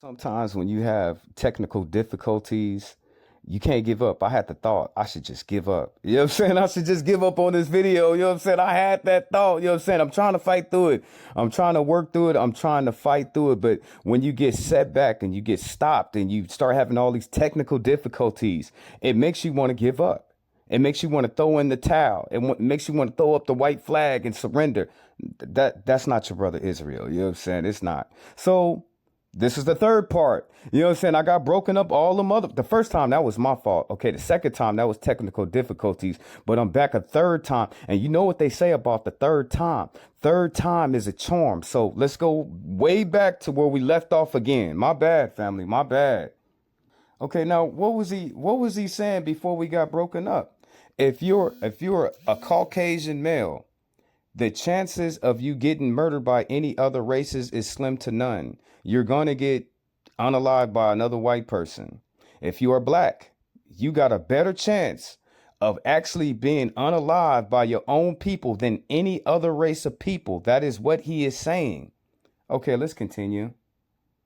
Sometimes when you have technical difficulties, you can't give up. I had the thought I should just give up. You know what I'm saying? I should just give up on this video. You know what I'm saying? I had that thought. You know what I'm saying? I'm trying to fight through it. I'm trying to work through it. I'm trying to fight through it. But when you get set back and you get stopped and you start having all these technical difficulties, it makes you want to give up. It makes you want to throw in the towel. It makes you want to throw up the white flag and surrender. That's not your brother Israel. You know what I'm saying? It's not. So this is the third part. You know what I'm saying? I got broken up all the first time, that was my fault. Okay, the second time, that was technical difficulties. But I'm back a third time. And you know what they say about the third time? Third time is a charm. So let's go way back to where we left off again. My bad, family. My bad. Okay, now what was he saying before we got broken up? If you're a Caucasian male, the chances of you getting murdered by any other races is slim to none. You're going to get unalived by another white person. If you are black, you got a better chance of actually being unalived by your own people than any other race of people. That is what he is saying. Okay, let's continue.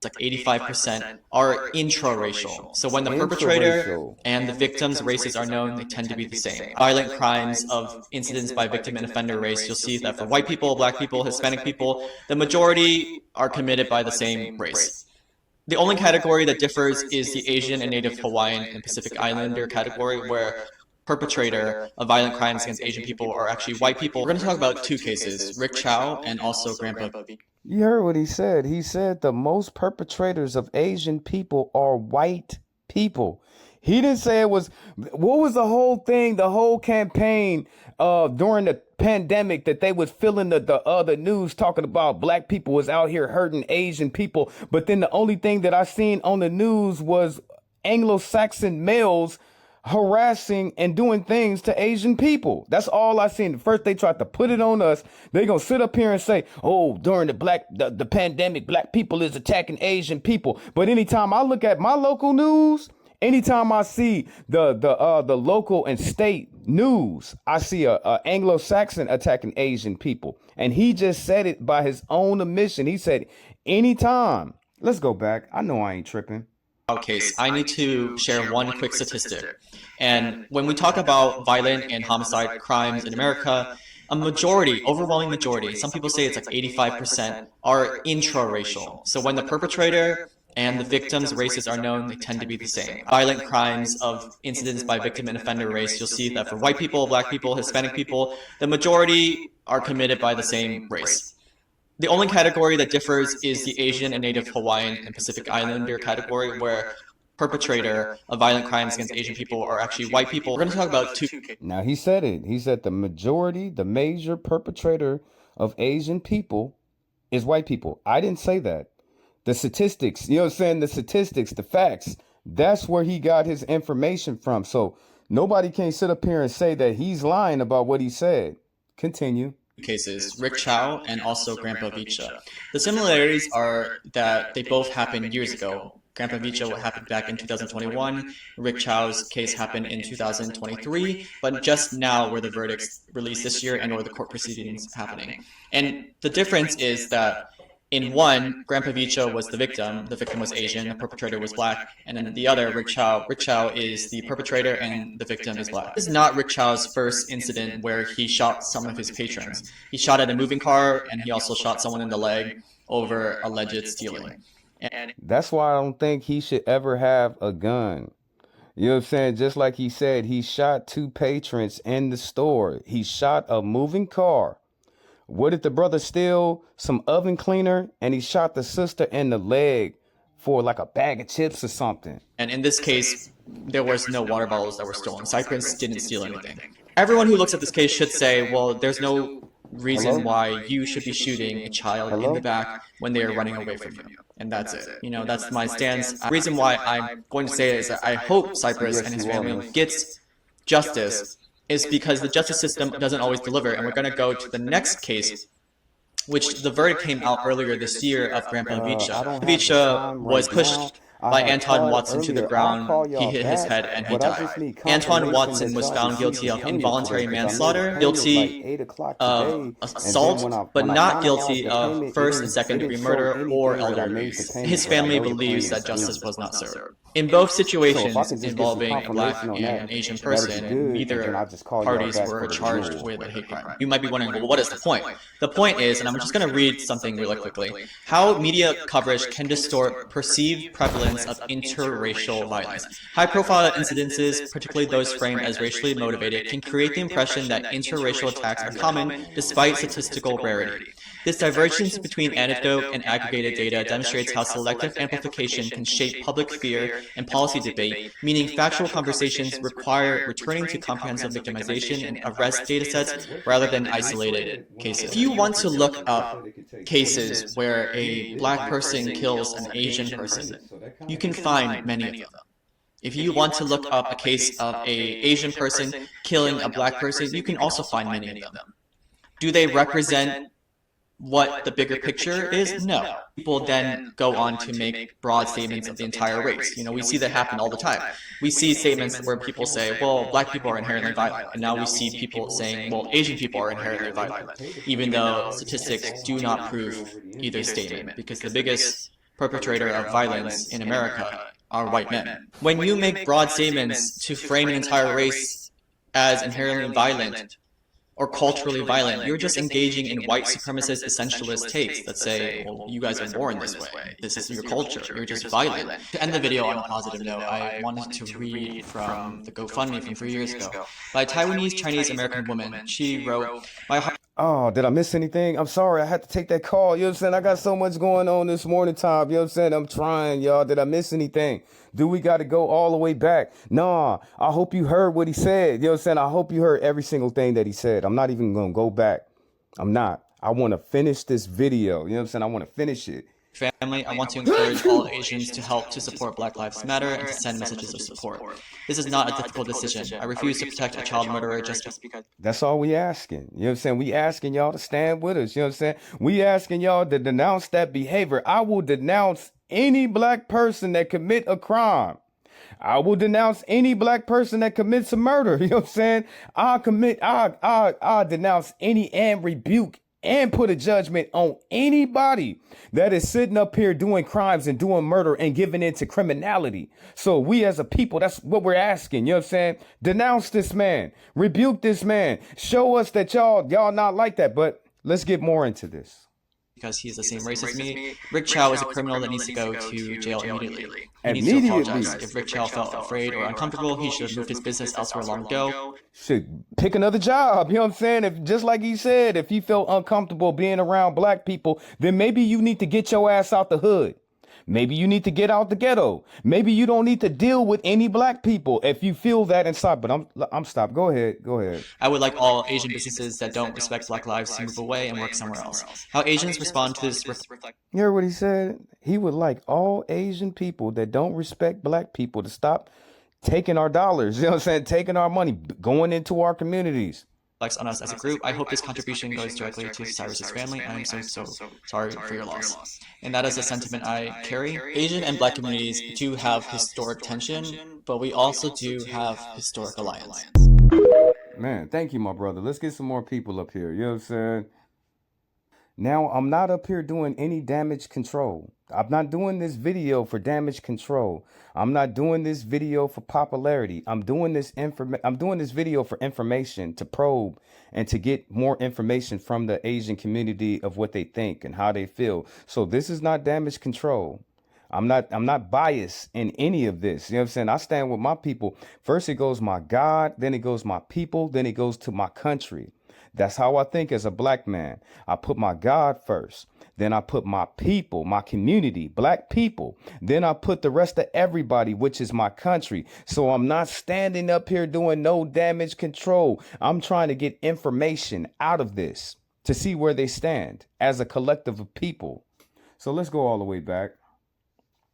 Like 85% are intraracial. So when the perpetrator and the victim's races are known, they tend to be the same. Violent crimes of incidents by victim and offender race, you'll see that for white people, black people, Hispanic people, the majority are committed by the same race. The only category that differs is the Asian and Native Hawaiian and Pacific Islander category, where perpetrator of violent crimes against Asian people are actually white people. We're going to talk about two cases, Rick Chow and also Grandpa. You heard what he said. He said the most perpetrators of Asian people are white people. He didn't say it was, what was the whole thing, the whole campaign during the pandemic that they was filling the news talking about black people was out here hurting Asian people. But then the only thing that I seen on the news was Anglo-Saxon males harassing and doing things to Asian people. That's all I seen. First, they tried to put it on us. They gonna sit up here and say, "Oh, during the pandemic, black people is attacking Asian people." But anytime I look at my local news, anytime I see the local and state news, I see a Anglo-Saxon attacking Asian people, and he just said it by his own admission. He said, "Anytime." Let's go back. I know I ain't tripping. Case, I need to share one quick statistic. And when we talk about violent and homicide crimes in America, a majority, overwhelming majority, some people say it's like 85%, are intraracial. So when the perpetrator and the victim's races are known, they tend to be the same. Violent crimes of incidents by victim and offender race, you'll see that for white people, black people, Hispanic people, the majority are committed by the same race. The only category that differs is the Asian and Native Hawaiian and Pacific Islander category, where perpetrator of violent crimes against Asian people are actually white people. We're going to talk about two. Now he said it. He said the major perpetrator of Asian people is white people. I didn't say that. The statistics, you know what I'm saying? The statistics, the facts, that's where he got his information from. So nobody can sit up here and say that he's lying about what he said. Continue. Cases, Rick Chow and also Grandpa Vicha. The similarities are that they both happened years ago. Grandpa Vicha happened back in 2021. Rick Chow's case happened in 2023, but just now were the verdicts released this year and or the court proceedings happening. And the difference is that in one, Grandpa Vicha was the victim was Asian, the perpetrator was black, and then the other, Rick Chow is the perpetrator and the victim is black. This is not Rick Chow's first incident where he shot some of his patrons. He shot at a moving car and he also shot someone in the leg over alleged stealing. And that's why I don't think he should ever have a gun. You know what I'm saying? Just like he said, he shot two patrons in the store. He shot a moving car. What if the brother steal some oven cleaner and he shot the sister in the leg for like a bag of chips or something? And in this case, there was no water bottles that were stolen. Cypress didn't steal anything. Everyone who looks at this case should say, well, there's no reason why you should be shooting a child in the back when they are running away from you. And that's it. You know, that's my stance. The reason why I'm going to say it is that I hope Cypress and his family gets justice is because the justice system doesn't always deliver. And we're going to go to the next case, which the verdict came out earlier this year of Grandpa Vicha. Vicha was pushed by Anton Watson to the ground. He hit his head and he died. Anton Watson was found guilty of involuntary manslaughter, guilty of assault, but not guilty of first and second degree murder or elder abuse. His family believes that justice was not served. In both situations involving a Black and an Asian person, neither parties were charged with a hate crime. You might be wondering, well, what is the point? The point is, and I'm just going to read something really quickly, how media coverage can distort perceived prevalence of interracial violence. High-profile incidences, particularly those framed as racially motivated, can create the impression that interracial attacks are common despite statistical rarity. This divergence between anecdote and aggregated data demonstrates how selective amplification can shape public fear and policy debate, meaning factual conversations require returning to comprehensive victimization and arrest datasets rather than isolated cases. If you want to look up cases where a Black person kills an Asian person, you can find many of them. If you want to look up a case of an Asian person killing a Black person, you can also find many of them. Do they represent what the bigger picture is? No. People then go on to make broad statements of the entire race. You know, we see that happen all the time. We see statements where people say, well, Black people are inherently violent. And now we see people saying, well, Asian people are inherently violent, even though statistics do not prove either statement, because the biggest perpetrator of violence in America are white men. When you make broad statements to frame an entire race as inherently violent, or culturally violent, you're just engaging in white supremacist essentialist takes that say, well, you guys are born this way. This is your culture. You're just violent. To end the video on a positive note, I wanted to read from the GoFundMe from 3 years ago by a Taiwanese Chinese American woman. She wrote, "My heart." Oh, did I miss anything? I'm sorry. I had to take that call. You know what I'm saying? I got so much going on this morning time. You know what I'm saying? I'm trying, y'all. Did I miss anything? Do we got to go all the way back? Nah, I hope you heard what he said. You know what I'm saying? I hope you heard every single thing that he said. I'm not even going to go back. I'm not. I want to finish this video. You know what I'm saying? I want to finish it. Family, I want to encourage all Asians to help to support Black Lives Matter and to send messages of support. This is not a difficult decision. I refuse to protect a child murderer just because. That's all we asking. You know what I'm saying? We asking y'all to stand with us. You know what I'm saying? We asking y'all to denounce that behavior. I will denounce any Black person that commit a crime. I will denounce any Black person that commits a murder. You know what I'm saying? I'll denounce any and rebuke and put a judgment on anybody that is sitting up here doing crimes and doing murder and giving in to criminality. So we as a people, that's what we're asking. You know what I'm saying? Denounce this man, rebuke this man, show us that y'all not like that. But let's get more into this. Because he's the same race as me. Rick Chow is a criminal that needs to go to jail immediately. He needs to apologize. If Rick Chow felt afraid or uncomfortable, he should have moved his business elsewhere long ago. Should pick another job. You know what I'm saying? If just like he said, if you feel uncomfortable being around Black people, then maybe you need to get your ass out the hood. Maybe you need to get out the ghetto. Maybe you don't need to deal with any Black people if you feel that inside. But I'm stopped. Go ahead. I would like all Asian businesses that don't respect Black lives to move away and work somewhere else. How Asians respond to this reflect. You heard what he said? He would like all Asian people that don't respect Black people to stop taking our dollars. You know what I'm saying? Taking our money, going into our communities. On us as a group. I hope this contribution goes directly to Cyrus's family. I am so sorry for your loss. And that is a sentiment I carry. Asian and Black communities do have historic tension, but we also do have historic alliance. Man, thank you, my brother. Let's get some more people up here. You know what I'm saying? Now, I'm not up here doing any damage control. I'm not doing this video for damage control. I'm not doing this video for popularity. I'm doing this video for information, to probe and to get more information from the Asian community of what they think and how they feel. So this is not damage control. I'm not biased in any of this. You know what I'm saying? I stand with my people. First it goes my God, then it goes my people, then it goes to my country. That's how I think as a Black man. I put my God first. Then I put my people, my community, Black people. Then I put the rest of everybody, which is my country. So I'm not standing up here doing no damage control. I'm trying to get information out of this to see where they stand as a collective of people. So let's go all the way back.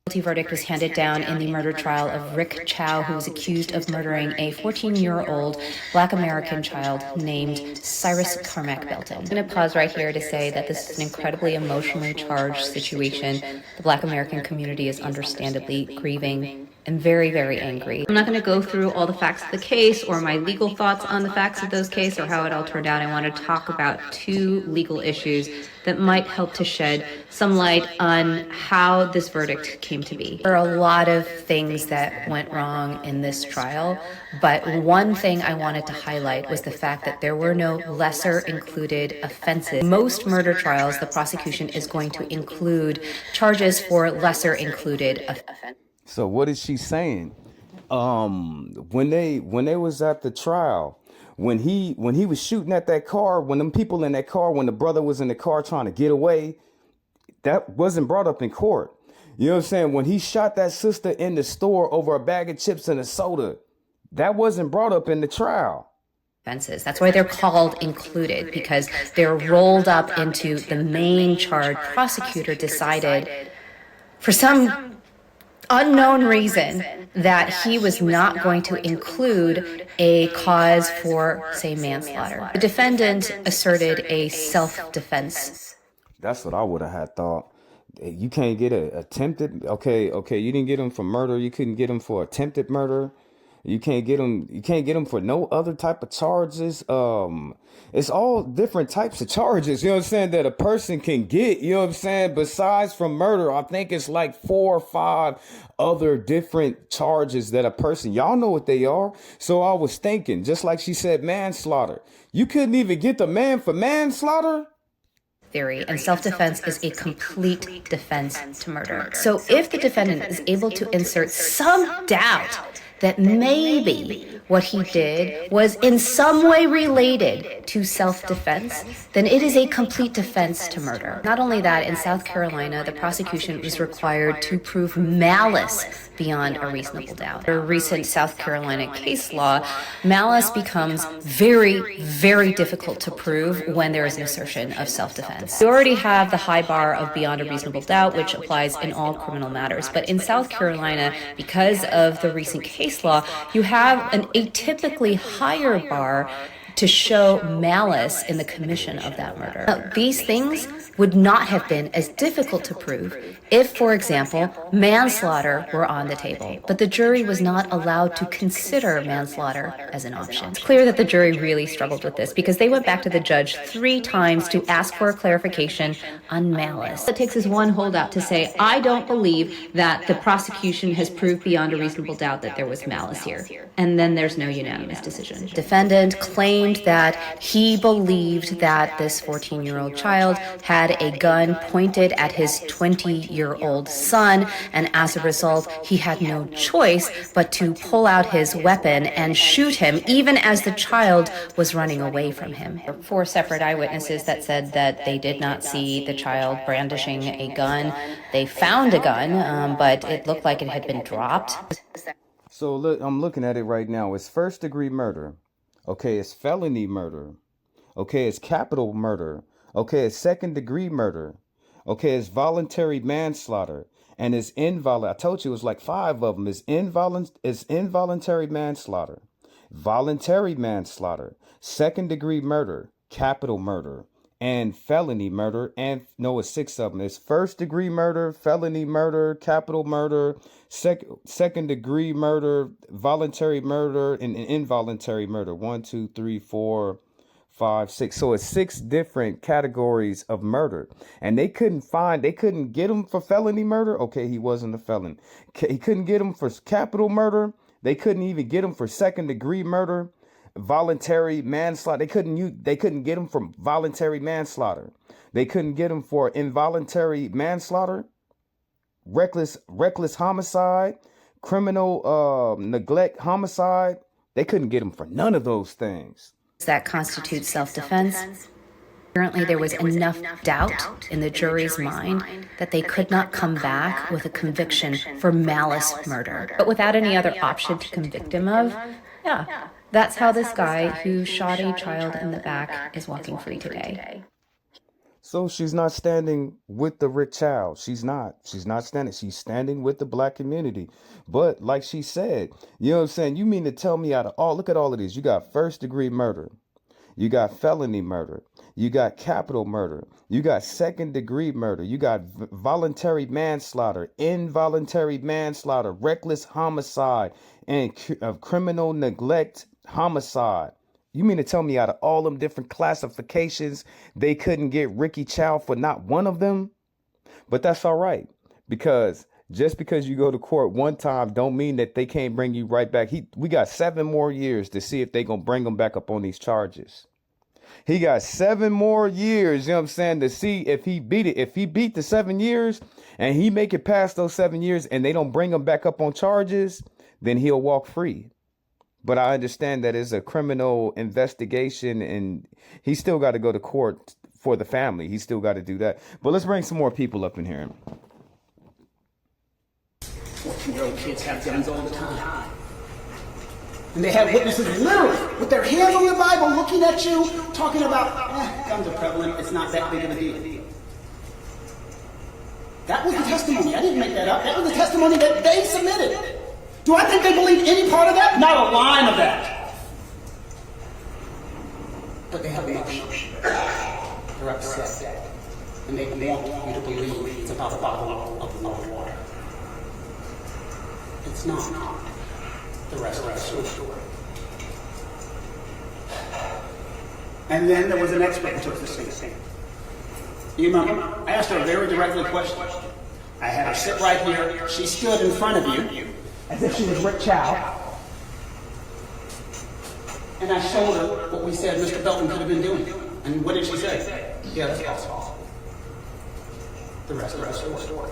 Guilty verdict was handed down in the murder trial of Rick Chow, who was accused of murdering a 14-year-old Black American child named Cyrus CarMax Belton. I'm going to pause right here to say that this is an incredibly emotionally charged situation. The Black American community is understandably grieving and very, very angry. I'm not going to go through all the facts of the case or my legal thoughts on the facts of those cases or how it all turned out. I want to talk about two legal issues that might help to shed some light on how this verdict came to be. There are a lot of things that went wrong in this trial, but one thing I wanted to highlight was the fact that there were no lesser included offenses. Most murder trials, the prosecution is going to include charges for lesser included offenses. So what is she saying? When they was at the trial, when he was shooting at that car, when them people in that car, when the brother was in the car trying to get away, that wasn't brought up in court. You know what I'm saying? When he shot that sister in the store over a bag of chips and a soda, that wasn't brought up in the trial. That's why they're called included, because they're rolled up into the main charge. Prosecutor decided for some unknown reason that he was not going to include a cause for, say, manslaughter. The defendant asserted a self-defense. That's what I would have had thought. You can't get a attempted. Okay, you didn't get him for murder. You couldn't get him for attempted murder. You can't get him for no other type of charges. It's all different types of charges, you know what I'm saying, that a person can get, you know what I'm saying, besides from murder. I think it's like 4 or 5 other different charges that a person, y'all know what they are. So I was thinking, just like she said, manslaughter. You couldn't even get the man for manslaughter? Theory, and self-defense is a complete defense to murder. So if the defendant is able to insert some doubt that maybe what he did was in some way related to self-defense, then it is a complete defense to murder. Not only that, in South Carolina, the prosecution was required to prove malice beyond a reasonable doubt. A recent South Carolina case law, malice becomes very, very difficult to prove when there is an assertion of self-defense. We already have the high bar of beyond a reasonable doubt, which applies in all criminal matters. But in South Carolina, because of the recent case law, you have an atypically higher bar to show malice in the commission of that murder. Now, these things would not have been as difficult to prove if, for example, manslaughter were on the table. But the jury was not allowed to consider manslaughter as an option. It's clear that the jury really struggled with this because they went back to the judge 3 times to ask for a clarification on malice. All it takes is one holdout to say, I don't believe that the prosecution has proved beyond a reasonable doubt that there was malice here. And then there's no unanimous decision. Defendant claimed that he believed that this 14-year-old child had a gun pointed at his 20-year-old son, and as a result, he had no choice but to pull out his weapon and shoot him, even as the child was running away from him. There were 4 separate eyewitnesses that said that they did not see the child brandishing a gun. They found a gun, but it looked like it had been dropped. So look, I'm looking at it right now. It's first-degree murder. Okay, it's felony murder. Okay, it's capital murder. Okay, it's second-degree murder. Okay, it's voluntary manslaughter. And it's involuntary. I told you it was like 5 of them. It's involuntary manslaughter, voluntary manslaughter, second-degree murder, capital murder, and felony murder. And no, it's 6 of them. It's first-degree murder, felony murder, capital murder, second-degree murder, voluntary murder, and involuntary murder. 1, 2, 3, 4, 5, 6. So it's 6 different categories of murder. And they couldn't get him for felony murder. Okay, he wasn't a felon. He couldn't get him for capital murder. They couldn't even get him for second-degree murder, voluntary manslaughter. They couldn't get him for voluntary manslaughter. They couldn't get him for involuntary manslaughter, reckless homicide, criminal neglect homicide. They couldn't get him for none of those things. That constitutes self-defense. Apparently, there was enough doubt in the jury's mind that they could not come back with a conviction for malice murder. But without any other option to convict him of, that's how this guy who shot a child in the back is walking free today. So she's not standing with the Rick child. She's not. She's not standing. She's standing with the black community. But like she said, you know what I'm saying? You mean to tell me out of all, look at all of these. You got first degree murder. You got felony murder. You got capital murder. You got second degree murder. You got voluntary manslaughter, involuntary manslaughter, reckless homicide, and criminal neglect homicide. You mean to tell me out of all them different classifications, they couldn't get Ricky Chow for not one of them? But that's all right, because just because you go to court one time don't mean that they can't bring you right back. We got 7 more years to see if they gonna bring him back up on these charges. He got 7 more years, you know what I'm saying, to see if he beat it. If he beat the 7 years and he make it past those 7 years and they don't bring him back up on charges, then he'll walk free. But I understand that it's a criminal investigation and he still got to go to court for the family. He still got to do that. But let's bring some more people up in here. 14-year-old kids have guns all the time. And they have witnesses literally with their hands on the Bible looking at you, talking about, guns are prevalent, it's not that big of a deal. That was the testimony. I didn't make that up. That was the testimony that they submitted. Do I think they believe any part of that? Not a line of that. But they have emotion. They're upset. And they want you to believe it's about the bottle of water. It's not. The rest of the story. And then there was an expert who took the stand. You remember? I asked her a very directly question. I had her sit right here. She stood in front of you as if she was Rick Chow. And I showed her what we said Mr. Belton could have been doing. And what did she say? Yeah, that's possible. The rest of the story.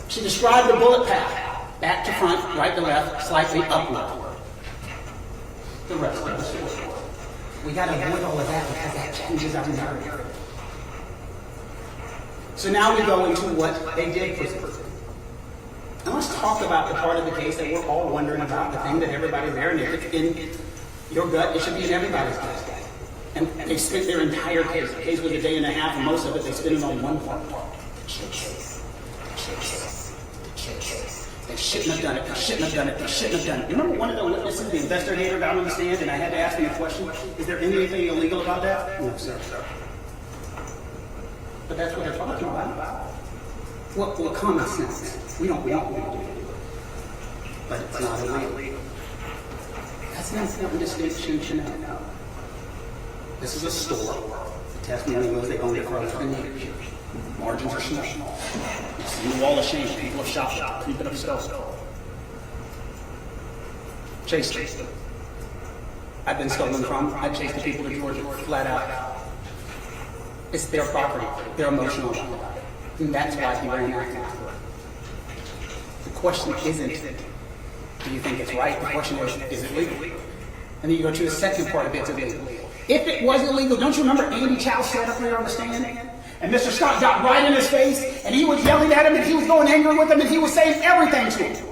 She described the bullet path. Back to front, right to left, slightly upward. The rest of the story. We got to avoid all of that because that changes our narrative. So now we go into what they did present. And let's talk about the part of the case that we're all wondering about, the thing that everybody there, and if it's in your gut, it should be in everybody's gut. And they spent their entire case. The case was a day and a half, and most of it they spent it on one part. They shouldn't have done it. They shouldn't have done it. They shouldn't have done it. Remember one of the witnesses, the investigator, got on the stand, and I had to ask him a question. Is there anything illegal about that? No, sir. But that's what they're talking about. Well, common sense. We don't want to do it. But it's not illegal. That's an important distinction to know. This is a store. The testimony was they owned it for over 10 years. Margins are small. You see the wall of shame. People have shopped. People have stolen. Chased them. I've been stolen from. I chased the people of Georgia flat out. It's their property. They're emotional about it. And that's why he ran after it. The question isn't, do you think it's right? The question is it legal? And then you go to the second part of it's illegal. If it was illegal, don't you remember Andy Chow sat up there on the stand? And Mr. Scott got right in his face, and he was yelling at him, and he was going angry with him, and he was saying everything to him.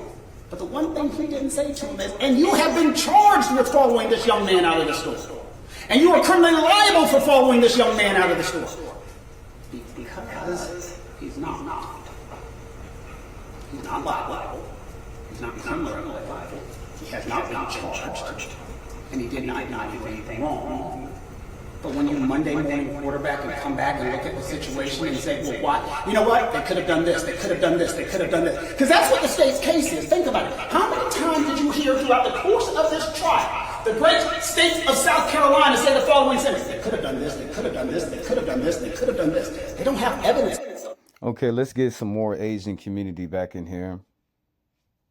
But the one thing he didn't say to him is, and you have been charged with following this young man out of the store. And you are criminally liable for following this young man out of the store. Because he's not. He's not liable. He's not criminally liable. He has not been charged. And he did not do anything wrong. But when you Monday morning quarterback and come back and look at the situation and say, well, why? You know what? They could have done this. They could have done this. They could have done this. Because that's what the state's case is. Think about it. How many times did you hear throughout the course of this trial the great state of South Carolina say the following sentence? They could have done this. They could have done this. They could have done this. They could have done this. They don't have evidence. Okay, let's get some more Asian community back in here.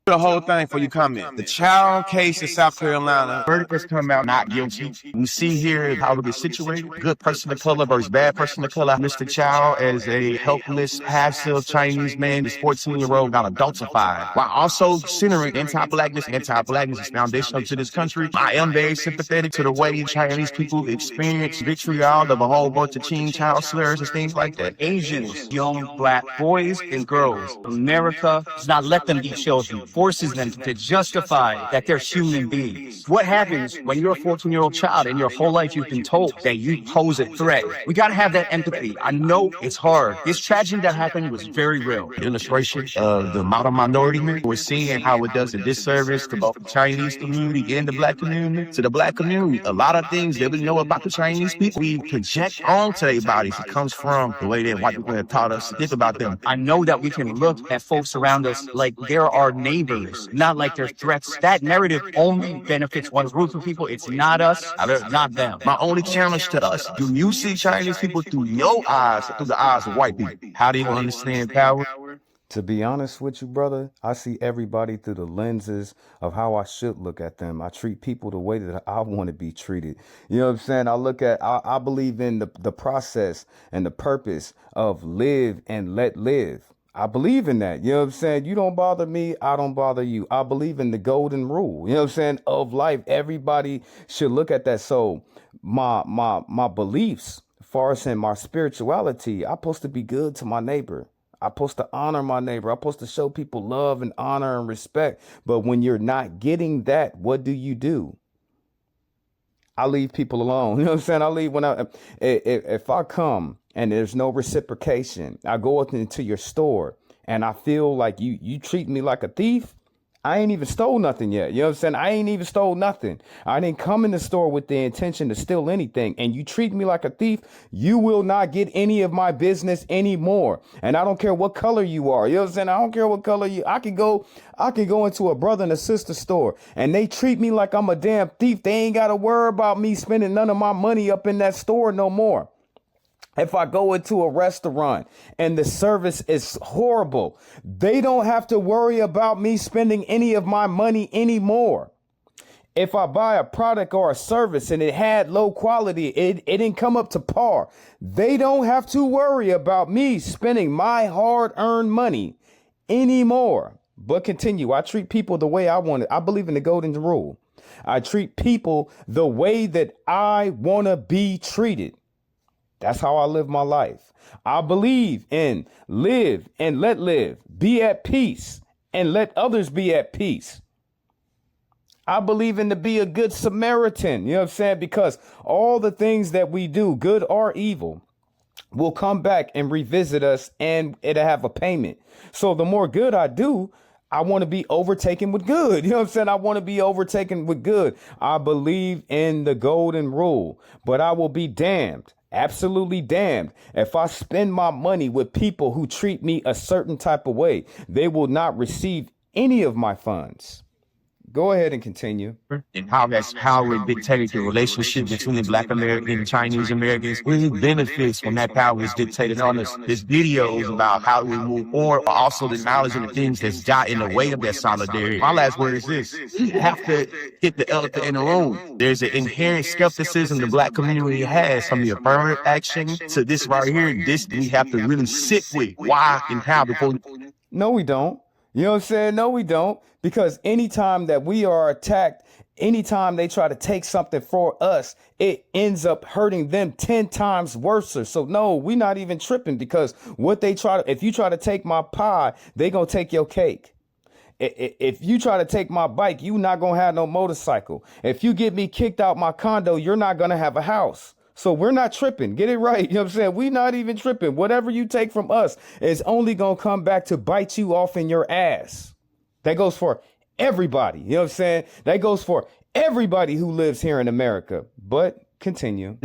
The whole thing for you comment. The child case in South Carolina, verdict has come out not guilty. We see here how it is situated. Good person of color versus bad person of color. Mr. Chow, as a helpless, passive Chinese man, this 14-year-old got adultified, while also centering anti-blackness. Anti-blackness is foundational to this country. I am very sympathetic to the way Chinese people experience vitriol of a whole bunch of teen child slurs and things like that. Asians, young black boys and girls, America does not let them be children. forces them to justify that they're human beings. What happens when you're a 14-year-old child and your whole life you've been told that you pose a threat? We gotta have that empathy. I know it's hard. This tragedy that happened was very real. Illustration of the model minority man. We're seeing how it does a disservice to both the Chinese community and the black community. To the black community, a lot of things that we know about the Chinese people, we project onto their bodies. It comes from the way that white people have taught us to think about them. I know that we can look at folks around us like they're our neighbors, not like they're threats. That narrative only benefits one group of people. It's not us, not them. My only challenge to us, do you see Chinese people through your eyes, through the eyes of white people? How do you understand power? To be honest with you, brother, I see everybody through the lenses of how I should look at them. I treat people the way that I want to be treated. You know what I'm saying? I believe in the process and the purpose of live and let live. I believe in that. You know what I'm saying? You don't bother me, I don't bother you. I believe in the golden rule, you know what I'm saying, of life. Everybody should look at that. So my beliefs, as far as in my spirituality, I'm supposed to be good to my neighbor. I'm supposed to honor my neighbor. I'm supposed to show people love and honor and respect. But when you're not getting that, what do? I leave people alone. You know what I'm saying? I leave if I come and there's no reciprocation, I go up into your store and I feel like you treat me like a thief. I ain't even stole nothing yet. You know what I'm saying? I ain't even stole nothing. I didn't come in the store with the intention to steal anything. And you treat me like a thief, you will not get any of my business anymore. And I don't care what color you are. You know what I'm saying? I don't care what color you. I can go into a brother and a sister store and they treat me like I'm a damn thief. They ain't got to worry about me spending none of my money up in that store no more. If I go into a restaurant and the service is horrible, they don't have to worry about me spending any of my money anymore. If I buy a product or a service and it had low quality, it didn't come up to par, they don't have to worry about me spending my hard-earned money anymore. But continue. I treat people the way I want it. I believe in the golden rule. I treat people the way that I want to be treated. That's how I live my life. I believe in live and let live, be at peace and let others be at peace. I believe in to be a good Samaritan, you know what I'm saying? Because all the things that we do, good or evil, will come back and revisit us and it'll have a payment. So the more good I do, I want to be overtaken with good. You know what I'm saying? I want to be overtaken with good. I believe in the golden rule, but I will be damned. Absolutely damned if I spend my money with people who treat me a certain type of way. They will not receive any of my funds. Go ahead and continue. And how that's power dictated the relationship between the Black American and Chinese Americans. Really benefits when that power is dictated on us. This video is about how we move forward, but also the knowledge of the things that's got in the way of that solidarity. My last word is this. We have to hit the elephant in the room. There's an inherent skepticism the Black community has from the affirmative action to this right here. This we have to really sit with why and how before. No, we don't. You know what I'm saying? No, we don't. Because anytime that we are attacked, anytime they try to take something for us, it ends up hurting them 10 times worse. So no, we're not even tripping because if you try to take my pie, they gonna take your cake. If you try to take my bike, you not gonna have no motorcycle. If you get me kicked out my condo, you're not gonna have a house. So we're not tripping. Get it right. You know what I'm saying? We're not even tripping. Whatever you take from us is only going to come back to bite you off in your ass. That goes for everybody. You know what I'm saying? That goes for everybody who lives here in America. But continue.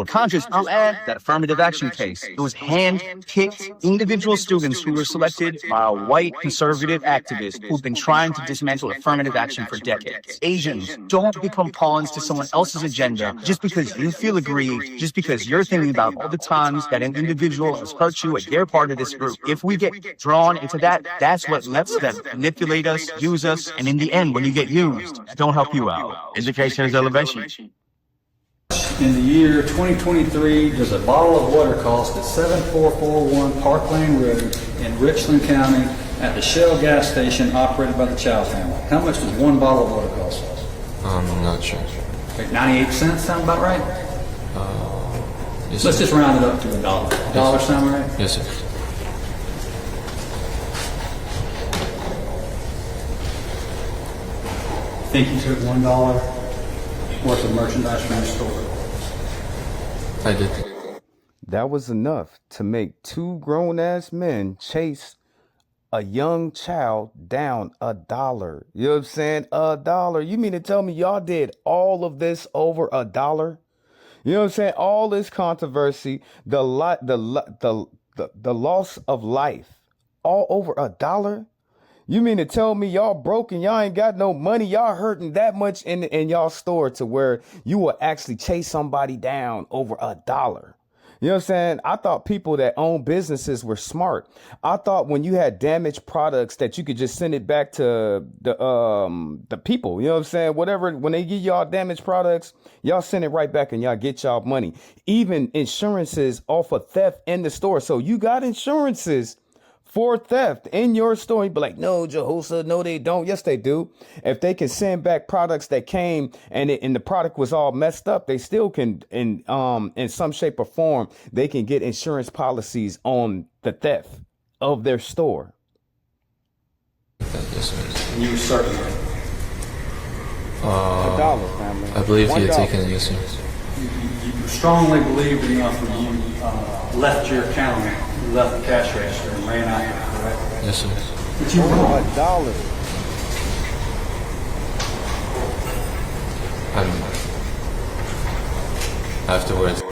Conscious, I'll add that affirmative action case. It was hand-picked individual students who were selected by a white conservative activist who've been trying to dismantle affirmative action for decades. Asians, don't become pawns to someone else's agenda just because you feel aggrieved, just because you're thinking about all the times that an individual has hurt you and they're part of this group. If we get drawn into that, that's what lets them manipulate us, use us, and in the end, when you get used, don't help you out. Education is elevation. In the year 2023, does a bottle of water cost at 7441 Park Lane Road in Richland County at the Shell gas station operated by the Chow family? How much does one bottle of water cost? I'm not sure. Okay, 98 cents sound about right? Yes, Let's sir. just round it up to $1. $1 sound right? Yes, sir. think you took $1 worth of merchandise from the store? I did. That was enough to make two grown-ass men chase a young child down $1. You know what I'm saying? $1. You mean to tell me y'all did all of this over $1? You know what I'm saying? All this controversy, the loss of life, all over $1? You mean to tell me y'all broke and y'all ain't got no money? Y'all hurting that much in y'all store to where you will actually chase somebody down over $1? You know what I'm saying? I thought people that own businesses were smart. I thought when you had damaged products that you could just send it back to the people. You know what I'm saying? Whatever, when they give y'all damaged products, y'all send it right back and y'all get y'all money. Even insurances off of theft in the store. So you got insurances for theft in your store. You'd be like, no, Jehosa, no, they don't. Yes, they do. If they can send back products that came and the product was all messed up, they still can, in some shape or form, they can get insurance policies on the theft of their store. Yes, sir. And you were certain of it. $1, family. I believe he had $1. taken it, yes, sir. You strongly believed enough that you left your counter, left the cash register, and ran out there, correct? Yes, sir. But you were wrong. $1. Afterwards.